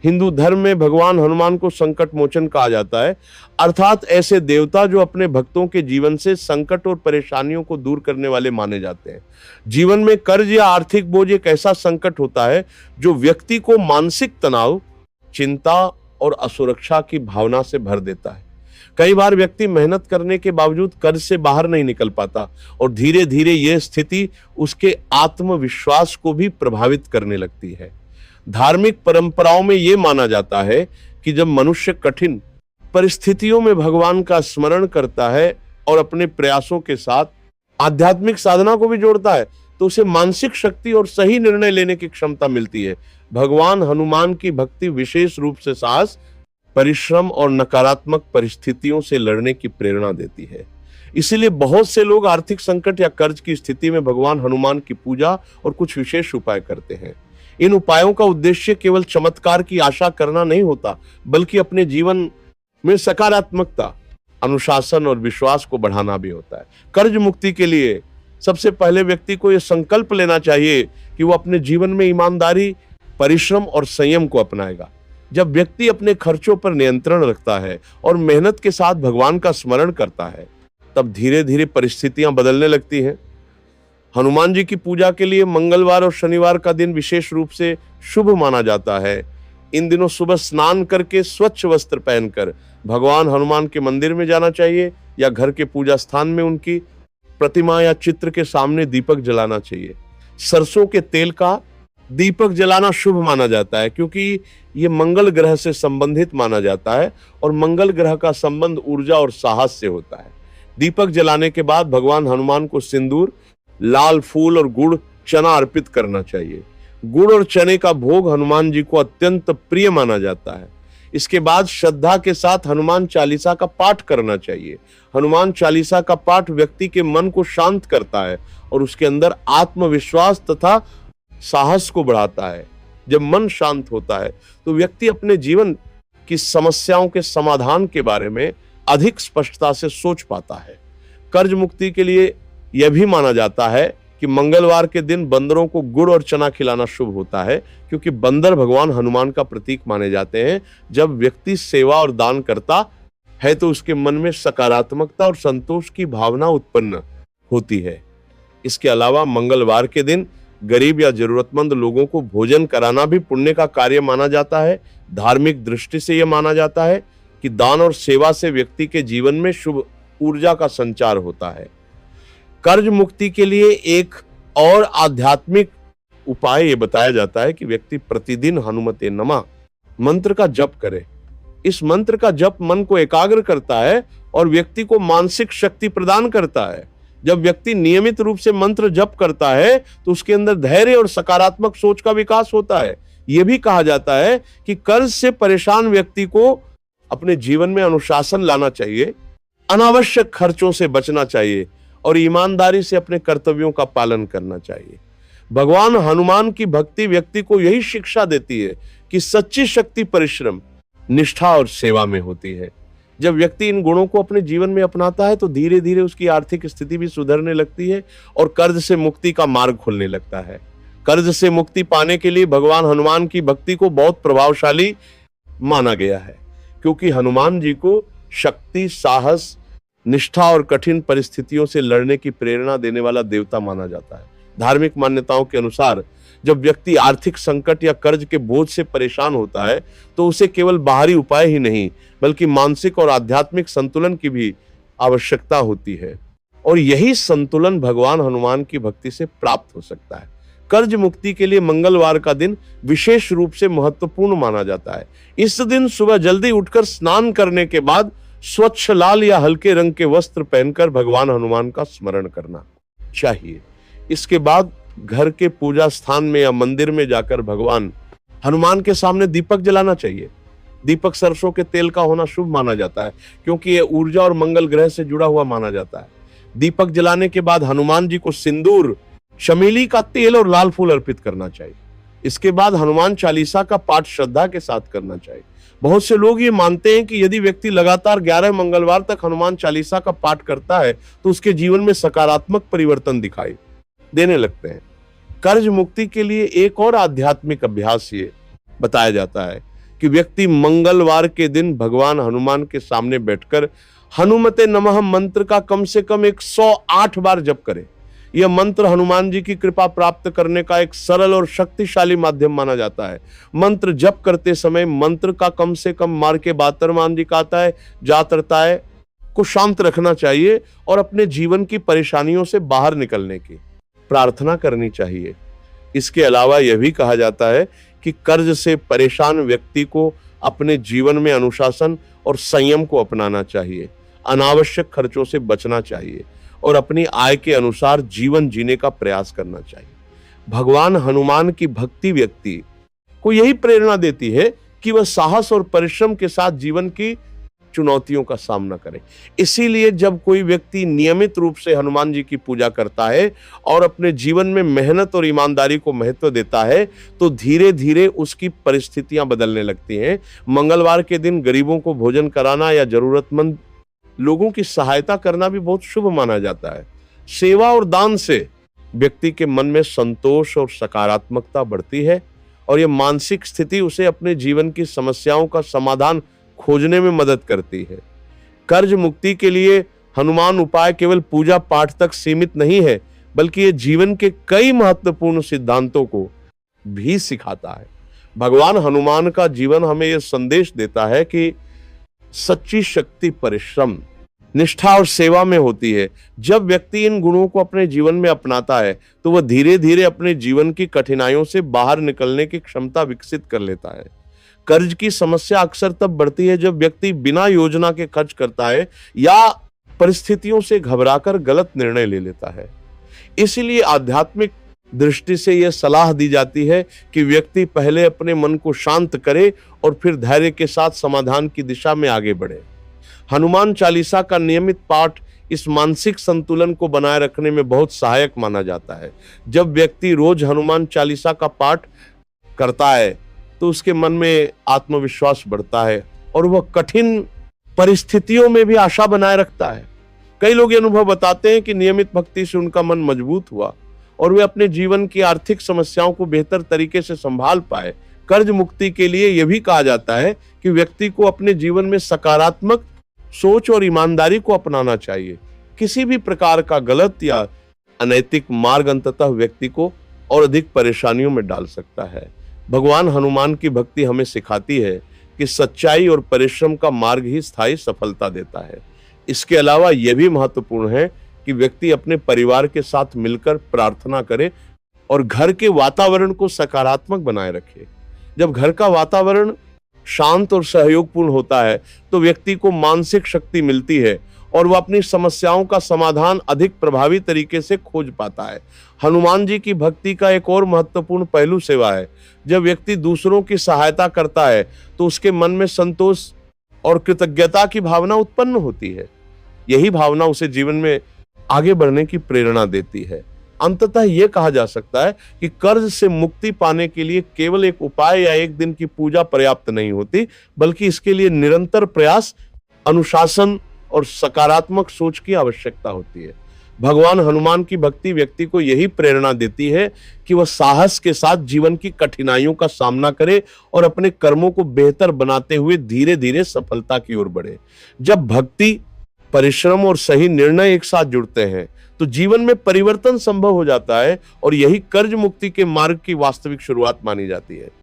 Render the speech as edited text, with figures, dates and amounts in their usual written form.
हिंदू धर्म में भगवान हनुमान को संकट मोचन कहा जाता है, अर्थात ऐसे देवता जो अपने भक्तों के जीवन से संकट और परेशानियों को दूर करने वाले माने जाते हैं। जीवन में कर्ज या आर्थिक बोझ एक ऐसा संकट होता है जो व्यक्ति को मानसिक तनाव, चिंता और असुरक्षा की भावना से भर देता है। कई बार व्यक्ति मेहनत करने के बावजूद कर्ज से बाहर नहीं निकल पाता और धीरे धीरे यह स्थिति उसके आत्मविश्वास को भी प्रभावित करने लगती है। धार्मिक परंपराओं में यह माना जाता है कि जब मनुष्य कठिन परिस्थितियों में भगवान का स्मरण करता है और अपने प्रयासों के साथ आध्यात्मिक साधना को भी जोड़ता है तो उसे मानसिक शक्ति और सही निर्णय लेने की क्षमता मिलती है। भगवान हनुमान की भक्ति विशेष रूप से साहस, परिश्रम और नकारात्मक परिस्थितियों से लड़ने की प्रेरणा देती है। इसीलिए बहुत से लोग आर्थिक संकट या कर्ज की स्थिति में भगवान हनुमान की पूजा और कुछ विशेष उपाय करते हैं। इन उपायों का उद्देश्य केवल चमत्कार की आशा करना नहीं होता, बल्कि अपने जीवन में सकारात्मकता, अनुशासन और विश्वास को बढ़ाना भी होता है। कर्ज मुक्ति के लिए सबसे पहले व्यक्ति को यह संकल्प लेना चाहिए कि वो अपने जीवन में ईमानदारी, परिश्रम और संयम को अपनाएगा। जब व्यक्ति अपने खर्चों पर नियंत्रण रखता है और मेहनत के साथ भगवान का स्मरण करता है, तब धीरे धीरे परिस्थितियां बदलने लगती हैं। हनुमान जी की पूजा के लिए मंगलवार और शनिवार का दिन विशेष रूप से शुभ माना जाता है। इन दिनों सुबह स्नान करके स्वच्छ वस्त्र पहनकर भगवान हनुमान के मंदिर में जाना चाहिए या घर के पूजा स्थान में उनकी प्रतिमा या चित्र के सामने दीपक जलाना चाहिए। सरसों के तेल का दीपक जलाना शुभ माना जाता है क्योंकि यह मंगल ग्रह से संबंधित माना जाता है और मंगल ग्रह का संबंध ऊर्जा और साहस से होता है। दीपक जलाने के बाद भगवान हनुमान को सिंदूर, लाल फूल और गुड़ चना अर्पित करना चाहिए। गुड़ और चने का भोग हनुमान जी को अत्यंत प्रिय माना जाता है। इसके बाद श्रद्धा के साथ हनुमान चालीसा का पाठ करना चाहिए। हनुमान चालीसा का पाठ व्यक्ति के मन को शांत करता है और उसके अंदर आत्मविश्वास तथा साहस को बढ़ाता है। जब मन शांत होता है तो व्यक्ति अपने जीवन की समस्याओं के समाधान के बारे में अधिक स्पष्टता से सोच पाता है। कर्ज मुक्ति के लिए यह भी माना जाता है कि मंगलवार के दिन बंदरों को गुड़ और चना खिलाना शुभ होता है क्योंकि बंदर भगवान हनुमान का प्रतीक माने जाते हैं। जब व्यक्ति सेवा और दान करता है तो उसके मन में सकारात्मकता और संतोष की भावना उत्पन्न होती है। इसके अलावा मंगलवार के दिन गरीब या जरूरतमंद लोगों को भोजन कराना भी पुण्य का कार्य माना जाता है। धार्मिक दृष्टि से यह माना जाता है कि दान और सेवा से व्यक्ति के जीवन में शुभ ऊर्जा का संचार होता है। कर्ज मुक्ति के लिए एक और आध्यात्मिक उपाय यह बताया जाता है कि व्यक्ति प्रतिदिन हनुमते नमः मंत्र का जप करे। इस मंत्र का जप मन को एकाग्र करता है और व्यक्ति को मानसिक शक्ति प्रदान करता है। जब व्यक्ति नियमित रूप से मंत्र जप करता है तो उसके अंदर धैर्य और सकारात्मक सोच का विकास होता है। यह भी कहा जाता है कि कर्ज से परेशान व्यक्ति को अपने जीवन में अनुशासन लाना चाहिए, अनावश्यक खर्चों से बचना चाहिए और ईमानदारी से अपने कर्तव्यों का पालन करना चाहिए। भगवान हनुमान की भक्ति व्यक्ति को यही शिक्षा देती है कि सच्ची शक्ति परिश्रम, निष्ठा और सेवा में होती है। जब व्यक्ति इन गुणों को अपने जीवन में अपनाता है तो धीरे धीरे उसकी आर्थिक स्थिति भी सुधरने लगती है और कर्ज से मुक्ति का मार्ग खुलने लगता है। कर्ज से मुक्ति पाने के लिए भगवान हनुमान की भक्ति को बहुत प्रभावशाली माना गया है क्योंकि हनुमान जी को शक्ति, साहस, निष्ठा और कठिन परिस्थितियों से लड़ने की प्रेरणा देने वाला देवता माना जाता है। धार्मिक मान्यताओं के अनुसार जब व्यक्ति आर्थिक संकट या कर्ज के बोझ से परेशान होता है तो उसे केवल बाहरी उपाय ही नहीं बल्कि मानसिक और आध्यात्मिक संतुलन की भी आवश्यकता होती है और यही संतुलन भगवान हनुमान की भक्ति से प्राप्त हो सकता है। कर्ज मुक्ति के लिए मंगलवार का दिन विशेष रूप से महत्वपूर्ण माना जाता है। इस दिन सुबह जल्दी उठकर स्नान करने के बाद स्वच्छ लाल या हल्के रंग के वस्त्र पहनकर भगवान हनुमान का स्मरण करना चाहिए। इसके बाद घर के पूजा स्थान में या मंदिर में जाकर भगवान हनुमान के सामने दीपक जलाना चाहिए। दीपक सरसों के तेल का होना शुभ माना जाता है क्योंकि यह ऊर्जा और मंगल ग्रह से जुड़ा हुआ माना जाता है। दीपक जलाने के बाद हनुमान जी को सिंदूर, चमेली का तेल और लाल फूल अर्पित करना चाहिए। इसके बाद हनुमान चालीसा का पाठ श्रद्धा के साथ करना चाहिए। बहुत से लोग ये मानते हैं कि यदि व्यक्ति लगातार 11 मंगलवार तक हनुमान चालीसा का पाठ करता है तो उसके जीवन में सकारात्मक परिवर्तन दिखाई देने लगते हैं। कर्ज मुक्ति के लिए एक और आध्यात्मिक अभ्यास ये बताया जाता है कि व्यक्ति मंगलवार के दिन भगवान हनुमान के सामने बैठकर हनुमते नमः मंत्र का कम से कम 108 बार जप करे। यह मंत्र हनुमान जी की कृपा प्राप्त करने का एक सरल और शक्तिशाली माध्यम माना जाता है। मंत्र जप करते समय मंत्र का कम से कम मार के बातरमान जी का आता है जातरताए को शांत रखना चाहिए और अपने जीवन की परेशानियों से बाहर निकलने की प्रार्थना करनी चाहिए। इसके अलावा यह भी कहा जाता है कि कर्ज से परेशान व्यक्ति को अपने जीवन में अनुशासन और संयम को अपनाना चाहिए, अनावश्यक खर्चों से बचना चाहिए और अपनी आय के अनुसार जीवन जीने का प्रयास करना चाहिए। भगवान हनुमान की भक्ति व्यक्ति को यही प्रेरणा देती है कि वह साहस और परिश्रम के साथ जीवन की चुनौतियों का सामना करे। इसीलिए जब कोई व्यक्ति नियमित रूप से हनुमान जी की पूजा करता है और अपने जीवन में मेहनत और ईमानदारी को महत्व देता है तो धीरे धीरे उसकी परिस्थितियां बदलने लगती हैं। मंगलवार के दिन गरीबों को भोजन कराना या जरूरतमंद लोगों की सहायता करना भी बहुत शुभ माना जाता है। सेवा और दान से व्यक्ति के मन में संतोष और सकारात्मकता बढ़ती है और यह मानसिक स्थिति उसे अपने जीवन की समस्याओं का समाधान खोजने में मदद करती है। कर्ज मुक्ति के लिए हनुमान उपाय केवल पूजा पाठ तक सीमित नहीं है, बल्कि ये जीवन के कई महत्वपूर्ण सिद्धांतों को भी सिखाता है। भगवान हनुमान का जीवन हमें यह संदेश देता है कि सच्ची शक्ति परिश्रम, निष्ठा और सेवा में होती है। जब व्यक्ति इन गुणों को अपने जीवन में अपनाता है तो वह धीरे धीरे अपने जीवन की कठिनाइयों से बाहर निकलने की क्षमता विकसित कर लेता है। कर्ज की समस्या अक्सर तब बढ़ती है जब व्यक्ति बिना योजना के खर्च करता है या परिस्थितियों से घबराकर गलत निर्णय ले लेता है। इसीलिए आध्यात्मिक दृष्टि से यह सलाह दी जाती है कि व्यक्ति पहले अपने मन को शांत करे और फिर धैर्य के साथ समाधान की दिशा में आगे बढ़े। हनुमान चालीसा का नियमित पाठ इस मानसिक संतुलन को बनाए रखने में बहुत सहायक माना जाता है। जब व्यक्ति रोज हनुमान चालीसा का पाठ करता है तो उसके मन में आत्मविश्वास बढ़ता है और वह कठिन परिस्थितियों में भी आशा बनाए रखता है। कई लोग ये अनुभव बताते हैं कि नियमित भक्ति से उनका मन मजबूत हुआ और वे अपने जीवन की आर्थिक समस्याओं को बेहतर तरीके से संभाल पाए। कर्ज मुक्ति के लिए यह भी कहा जाता है कि व्यक्ति को अपने जीवन में सकारात्मक सोच और ईमानदारी को अपनाना चाहिए। किसी भी प्रकार का गलत या अनैतिक मार्ग अंततः व्यक्ति को और अधिक परेशानियों में डाल सकता है। भगवान हनुमान की भक्ति हमें सिखाती है कि सच्चाई और परिश्रम का मार्ग ही स्थायी सफलता देता है। इसके अलावा यह भी महत्वपूर्ण है कि व्यक्ति अपने परिवार के साथ मिलकर प्रार्थना करे और घर के वातावरण को सकारात्मक बनाए रखे। जब घर का वातावरण शांत और सहयोगपूर्ण होता है तो व्यक्ति को मानसिक शक्ति मिलती है और वह अपनी समस्याओं का समाधान अधिक प्रभावी तरीके से खोज पाता है। हनुमान जी की भक्ति का एक और महत्वपूर्ण पहलू सेवा है। जब व्यक्ति दूसरों की सहायता करता है तो उसके मन में संतोष और कृतज्ञता की भावना उत्पन्न होती है। यही भावना उसे जीवन में आगे बढ़ने की प्रेरणा देती है। अंततः यह कहा जा सकता है कि कर्ज से मुक्ति पाने के लिए केवल एक उपाय या एक दिन की पूजा पर्याप्त नहीं होती, बल्कि इसके लिए निरंतर प्रयास, अनुशासन और सकारात्मक सोच की आवश्यकता होती है। भगवान हनुमान की भक्ति व्यक्ति को यही प्रेरणा देती है कि वह साहस के साथ जीवन की कठिनाइयों का सामना करे और अपने कर्मों को बेहतर बनाते हुए धीरे धीरे सफलता की ओर बढ़े। जब भक्ति, परिश्रम और सही निर्णय एक साथ जुड़ते हैं तो जीवन में परिवर्तन संभव हो जाता है और यही कर्ज मुक्ति के मार्ग की वास्तविक शुरुआत मानी जाती है।